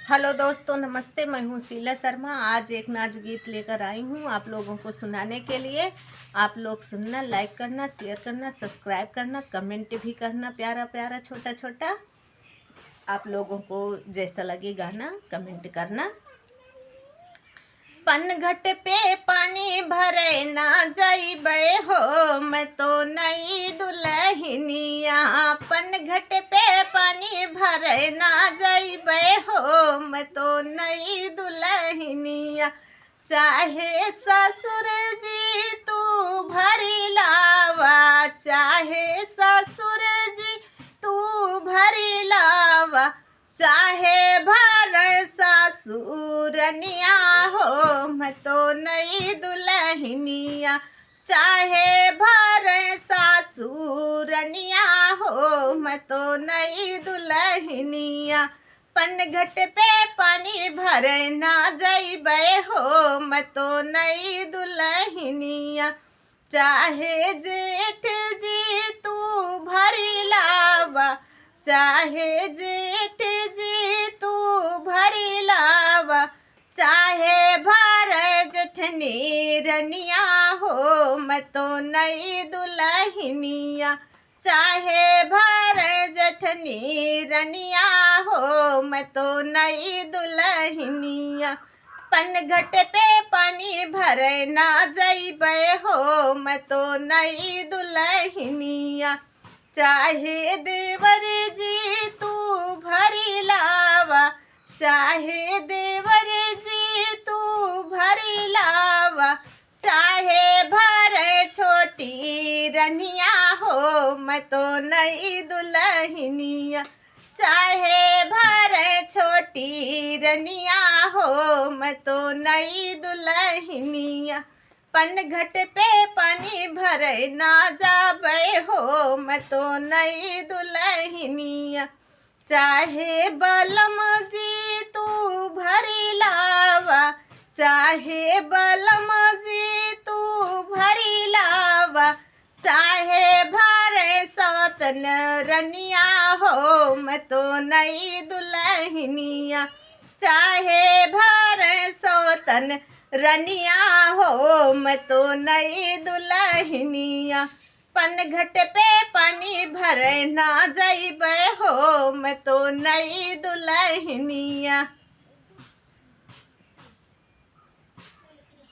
Hello दोस्तों, नमस्ते। मैं हूँ शीला शर्मा। आज एक नाच गीत लेकर आई हूँ आप लोगों को सुनाने के लिए। आप लोग सुनना, लाइक करना, शेयर करना, सब्सक्राइब करना, कमेंट भी करना, प्यारा प्यारा छोटा छोटा। आप लोगों को जैसा लगे गाना कमेंट करना। पनघट पे पानी भरे ना जाइबे हो, मैं तो नई दुल्हनिया। पनघट पे पानी भरे ना जाइबे हो, मैं तो नई दुल्हनिया। चाहे ससुर जी तू भरी लावा, चाहे ससुर जी तू भरी लावा, चाहे भर सासुरनिया हो, मैं तो नई दुल्हनिया। चाहे भर सासुरनिया हो, मैं तो नई दुल्हनिया। पनघट पे पानी भरे ना जाइबे हो, मैं तो नई दुल्हनिया। चाहे जेठ जी तू भरी लावा, चाहे जेठ जी तू भरी लावा, चाहे भर जेठनी रनिया हो, मैं तो नई दुल्हनिया। चाहे भर जेठनी रनिया हो, मैं तो नई दुल्हनिया। पनघट पे पानी भरे ना जाइबे हो, मैं तो नई दुल्हनिया। चाहे देवर जी तू भरी लावा, चाहे देवर जी तू भरी लावा, चाहे भर छोटी रनिया हो, मैं तो नई दुल्हनिया। चाहे भर छोटी रनिया हो, मैं तो नई दुल्हनिया। पनघट पे पानी भरे ना जाबे हो, मैं तो नई दुल्हनिया। चाहे बलम जी तू भरी लावा, चाहे बलम जी तू भरी लावा, चाहे भरे सौतन रनिया हो, मैं तो नई दुल्हनिया। चाहे भरे सौतन रनिया हो, मैं तो नई दुल्हनिया। पनघट पे पानी भरे ना जाइबे हो, मैं तो नई दुल्हनिया।